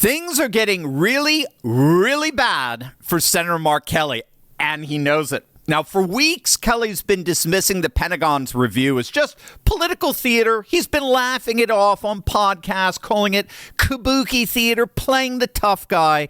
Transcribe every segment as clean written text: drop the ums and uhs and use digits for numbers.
Things are getting really, really bad for Senator Mark Kelly, and he knows it. Now, for weeks, Kelly's been dismissing the Pentagon's review as just political theater. He's been laughing it off on podcasts, calling it kabuki theater, playing the tough guy.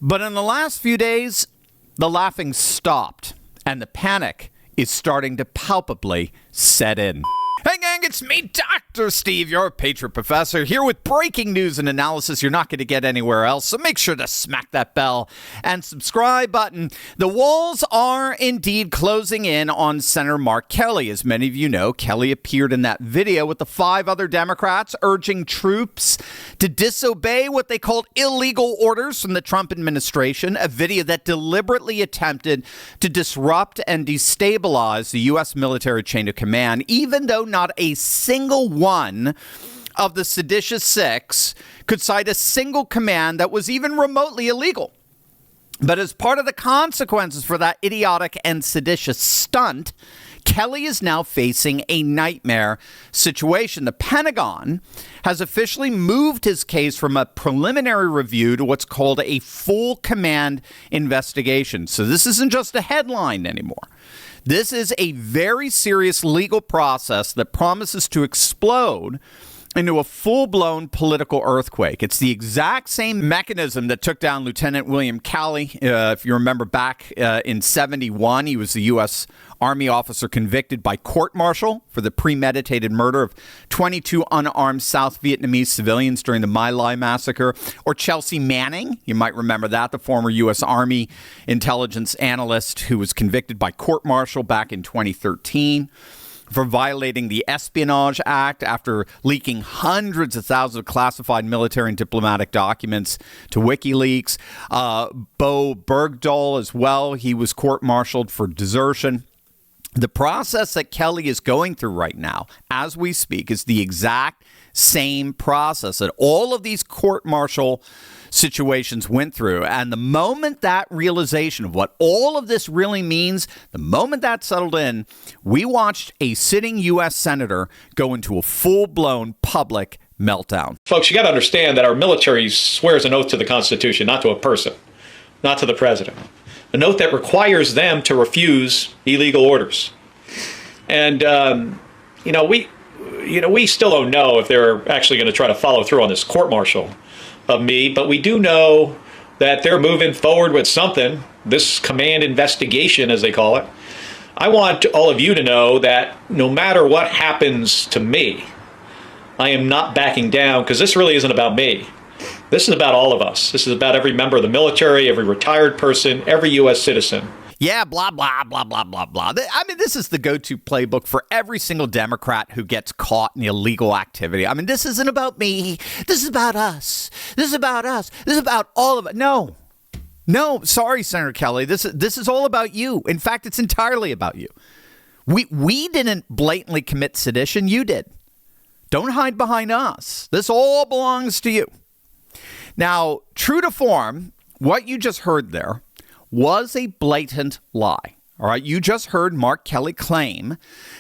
But in the last few days, the laughing stopped, and the panic is starting to palpably set in. Hey gang, it's me, Dr. Steve, your Patriot Professor, here with breaking news and analysis you're not going to get anywhere else, so make sure to smack that bell and subscribe button. The walls are indeed closing in on Senator Mark Kelly. As many of you know, Kelly appeared in that video with the 5 other Democrats urging troops to disobey what they called illegal orders from the Trump administration, a video that deliberately attempted to disrupt and destabilize the U.S. military chain of command, even though not a single one of the seditious 6 could cite a single command that was even remotely illegal. But as part of the consequences for that idiotic and seditious stunt, Kelly is now facing a nightmare situation. The Pentagon has officially moved his case from a preliminary review to what's called a full command investigation. So this isn't just a headline anymore. This is a very serious legal process that promises to explode into a full-blown political earthquake. It's the exact same mechanism that took down Lieutenant William Calley. If you remember back in 1971, he was the U.S. Army officer convicted by court-martial for the premeditated murder of 22 unarmed South Vietnamese civilians during the My Lai massacre. Or Chelsea Manning, you might remember that, the former U.S. Army intelligence analyst who was convicted by court-martial back in 2013. For violating the Espionage Act after leaking hundreds of thousands of classified military and diplomatic documents to WikiLeaks. Bo Bergdahl as well. He was court-martialed for desertion. The process that Kelly is going through right now, as we speak, is the exact same process that all of these court-martial situations went through. And the moment that realization of what all of this really means, the moment that settled in, we watched a sitting U.S. senator go into a full-blown public meltdown. Folks, you got to understand that our military swears an oath to the Constitution, not to a person, not to the president. An oath that requires them to refuse illegal orders. And, we still don't know if they're actually going to try to follow through on this court-martial of me, but we do know that they're moving forward with something, this command investigation, as they call it. I want all of you to know that no matter what happens to me, I am not backing down, because this really isn't about me. This is about all of us. This is about every member of the military, every retired person, every U.S. citizen. Yeah, blah, blah, blah, blah, blah, blah. I mean, this is the go-to playbook for every single Democrat who gets caught in illegal activity. I mean, this isn't about me. This is about us. This is about us. This is about all of it. No, sorry, Senator Kelly. This is all about you. In fact, it's entirely about you. We didn't blatantly commit sedition. You did. Don't hide behind us. This all belongs to you. Now, true to form, what you just heard there was a blatant lie. All right, you just heard Mark Kelly claim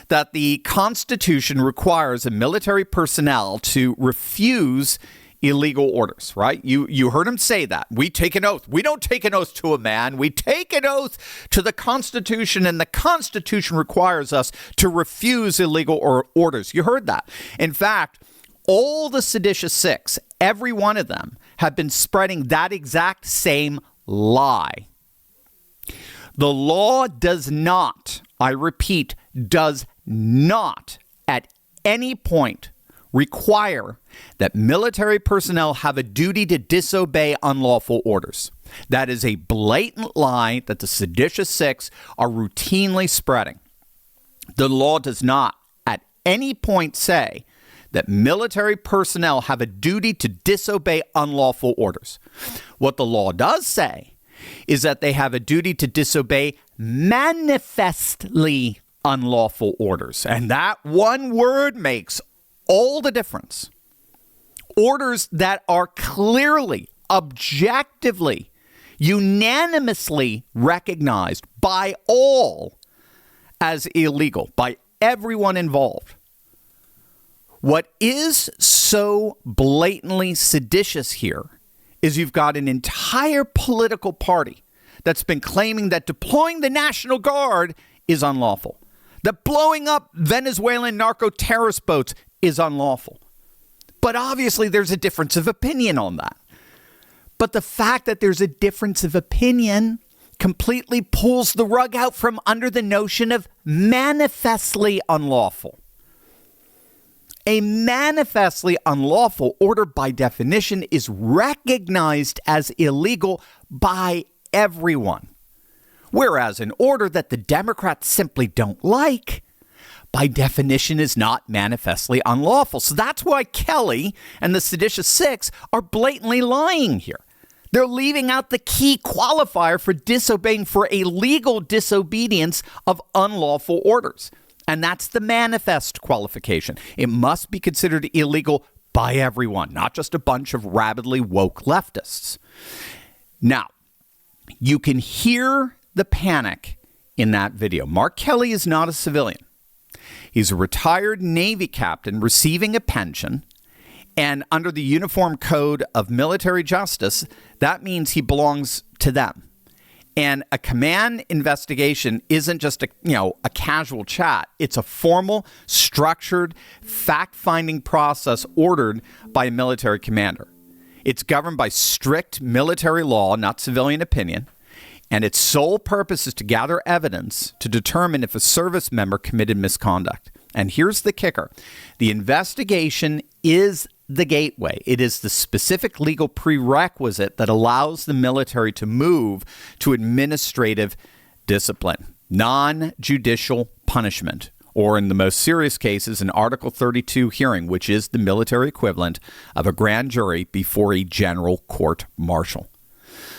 that the Constitution requires a military personnel to refuse illegal orders, right? You heard him say that. We take an oath. We don't take an oath to a man. We take an oath to the Constitution, and the Constitution requires us to refuse illegal orders. You heard that. In fact, all the seditious 6, every one of them, have been spreading that exact same lie. The law does not, I repeat, does not at any point require that military personnel have a duty to disobey unlawful orders. That is a blatant lie that the seditious 6 are routinely spreading. The law does not at any point say that military personnel have a duty to disobey unlawful orders. What the law does say is that they have a duty to disobey manifestly unlawful orders. And that one word makes all the difference. Orders that are clearly, objectively, unanimously recognized by all as illegal, by everyone involved. What is so blatantly seditious here is you've got an entire political party that's been claiming that deploying the National Guard is unlawful, that blowing up Venezuelan narco-terrorist boats is unlawful. But obviously there's a difference of opinion on that. But the fact that there's a difference of opinion completely pulls the rug out from under the notion of manifestly unlawful. A manifestly unlawful order by definition is recognized as illegal by everyone. Whereas an order that the Democrats simply don't like, by definition, is not manifestly unlawful. So that's why Kelly and the seditious six are blatantly lying here. They're leaving out the key qualifier for disobeying for a legal disobedience of unlawful orders. And that's the manifest qualification. It must be considered illegal by everyone, not just a bunch of rabidly woke leftists. Now, you can hear the panic in that video. Mark Kelly is not a civilian. He's a retired Navy captain receiving a pension. And under the Uniform Code of Military Justice, that means he belongs to them. And a command investigation isn't just a casual chat. It's a formal, structured, fact-finding process ordered by a military commander. It's governed by strict military law, not civilian opinion. And its sole purpose is to gather evidence to determine if a service member committed misconduct. And here's the kicker. The investigation is the gateway. It is the specific legal prerequisite that allows the military to move to administrative discipline, non-judicial punishment, or in the most serious cases, an Article 32 hearing, which is the military equivalent of a grand jury before a general court-martial.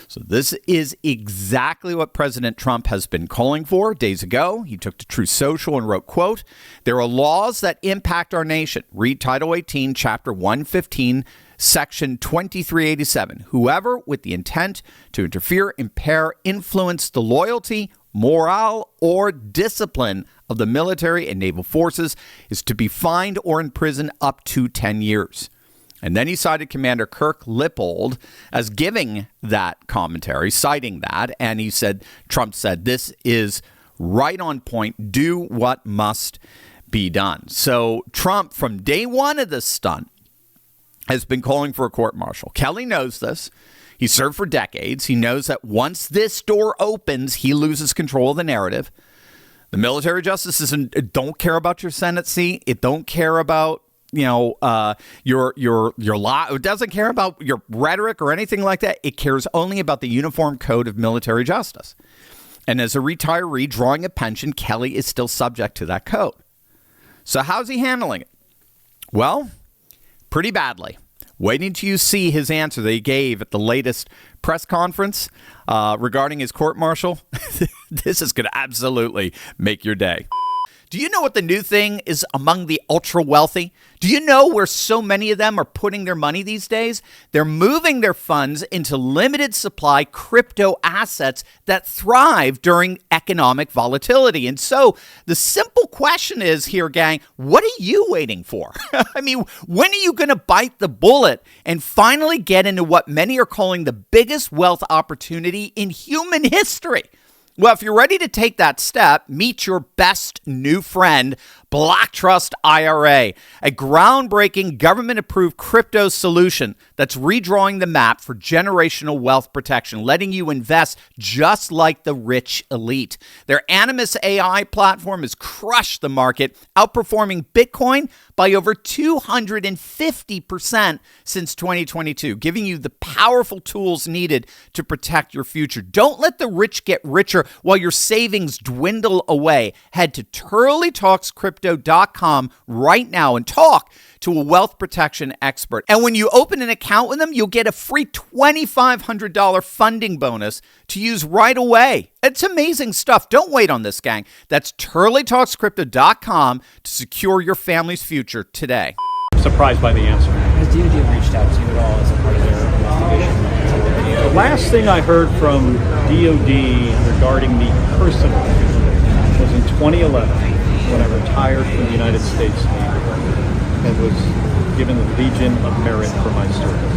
So this is exactly what President Trump has been calling for. Days ago, he took to Truth Social and wrote, quote, "There are laws that impact our nation. Read Title 18, Chapter 115, Section 2387. Whoever with the intent to interfere, impair, influence the loyalty, morale, or discipline of the military and naval forces is to be fined or imprisoned up to 10 years. And then he cited Commander Kirk Lippold as giving that commentary, citing that. And he said, Trump said, this is right on point. Do what must be done. So Trump, from day one of this stunt, has been calling for a court-martial. Kelly knows this. He served for decades. He knows that once this door opens, he loses control of the narrative. The military justices don't care about your Senate seat. It don't care about your law. It doesn't care about your rhetoric or anything like that. It cares only about the Uniform Code of Military Justice. And as a retiree drawing a pension, Kelly is still subject to that code. So how's he handling it? Well, pretty badly. Waiting till you see his answer that he gave at the latest press conference regarding his court-martial. This is going to absolutely make your day. Do you know what the new thing is among the ultra-wealthy? Do you know where so many of them are putting their money these days? They're moving their funds into limited supply crypto assets that thrive during economic volatility. And so the simple question is here, gang, what are you waiting for? I mean, when are you going to bite the bullet and finally get into what many are calling the biggest wealth opportunity in human history? Well, if you're ready to take that step, meet your best new friend, Black Trust IRA, a groundbreaking government-approved crypto solution that's redrawing the map for generational wealth protection, letting you invest just like the rich elite. Their Animus AI platform has crushed the market, outperforming Bitcoin by over 250% since 2022, giving you the powerful tools needed to protect your future. Don't let the rich get richer while your savings dwindle away. Head to turleytalkscrypto.com right now and talk to a wealth protection expert. And when you open an account with them, you'll get a free $2,500 funding bonus to use right away. It's amazing stuff. Don't wait on this, gang. That's turleytalkscrypto.com to secure your family's future today. Surprised by the answer. Has DOD reached out to you at all as a part of their investigation? The last thing I heard from DOD regarding me personally was in 2011 when I retired from the United States Navy and was given the Legion of Merit for my service.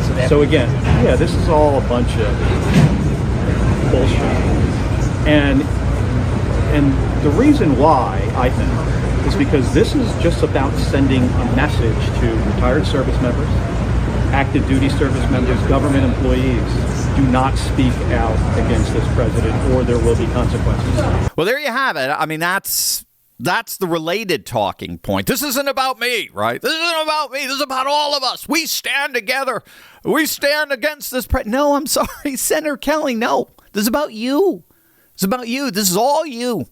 So they So again, yeah, this is all a bunch of bullshit. And the reason why, I think, is because this is just about sending a message to retired service members, active duty service members, government employees. Do not speak out against this president or there will be consequences. Well, there you have it. I mean, that's the related talking point. This isn't about me, right? This isn't about me. This is about all of us. We stand together. We stand against this president. No, I'm sorry, Senator Kelly. No, this is about you. It's about you. This is all you.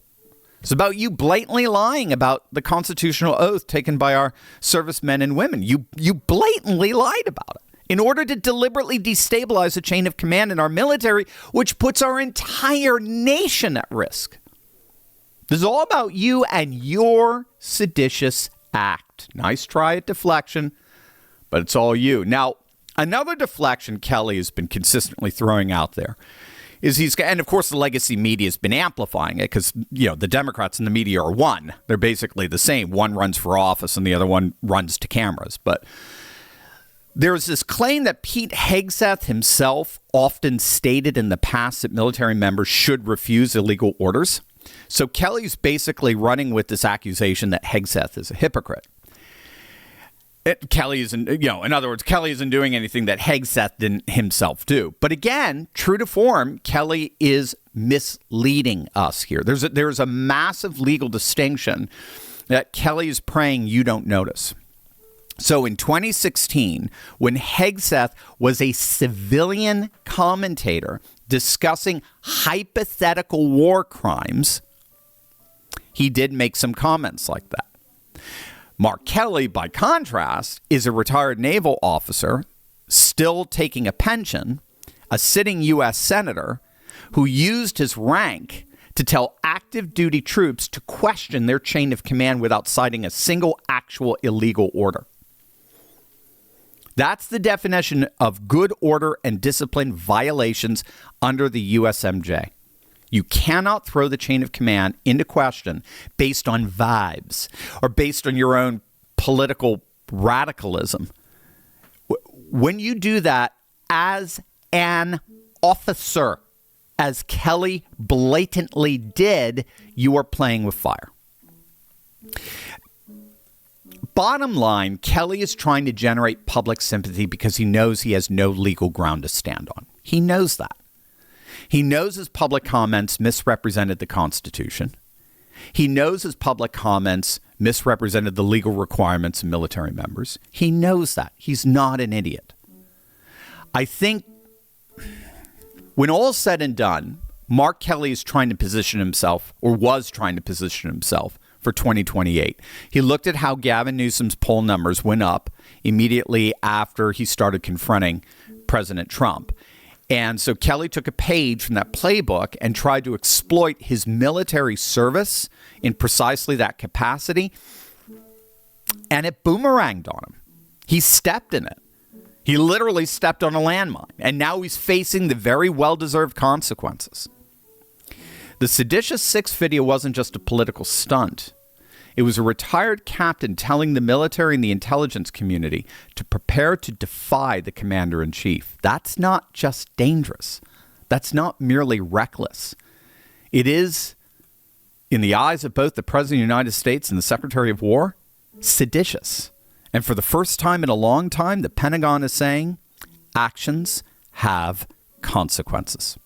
It's about you blatantly lying about the constitutional oath taken by our servicemen and women. You blatantly lied about it in order to deliberately destabilize the chain of command in our military, which puts our entire nation at risk. This is all about you and your seditious act. Nice try at deflection, but it's all you. Now, another deflection Kelly has been consistently throwing out there is and of course the legacy media has been amplifying it because, the Democrats and the media are one. They're basically the same. One runs for office and the other one runs to cameras. But there's this claim that Pete Hegseth himself often stated in the past that military members should refuse illegal orders. So Kelly's basically running with this accusation that Hegseth is a hypocrite. Kelly isn't, in other words, Kelly isn't doing anything that Hegseth didn't himself do. But again, true to form, Kelly is misleading us here. There's a massive legal distinction that Kelly is praying you don't notice. So in 2016, when Hegseth was a civilian commentator discussing hypothetical war crimes, he did make some comments like that. Mark Kelly, by contrast, is a retired naval officer still taking a pension, a sitting U.S. senator who used his rank to tell active duty troops to question their chain of command without citing a single actual illegal order. That's the definition of good order and discipline violations under the USMJ. You cannot throw the chain of command into question based on vibes or based on your own political radicalism. When you do that as an officer, as Kelly blatantly did, you are playing with fire. Bottom line, Kelly is trying to generate public sympathy because he knows he has no legal ground to stand on. He knows that. He knows his public comments misrepresented the Constitution. He knows his public comments misrepresented the legal requirements of military members. He knows that. He's not an idiot. I think when all's said and done, Mark Kelly is trying to position himself, or was trying to position himself, for 2028. He looked at how Gavin Newsom's poll numbers went up immediately after he started confronting President Trump. And so Kelly took a page from that playbook and tried to exploit his military service in precisely that capacity. And it boomeranged on him. He stepped in it. He literally stepped on a landmine. And now he's facing the very well-deserved consequences. The Seditious Six video wasn't just a political stunt. It was a retired captain telling the military and the intelligence community to prepare to defy the commander-in-chief. That's not just dangerous. That's not merely reckless. It is, in the eyes of both the President of the United States and the Secretary of War, seditious. And for the first time in a long time, the Pentagon is saying actions have consequences.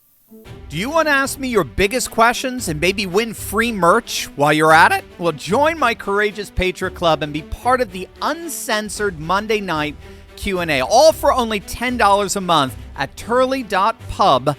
Do you want to ask me your biggest questions and maybe win free merch while you're at it? Well, join my Courageous Patriot Club and be part of the uncensored Monday night Q&A, all for only $10 a month at turley.pub/club.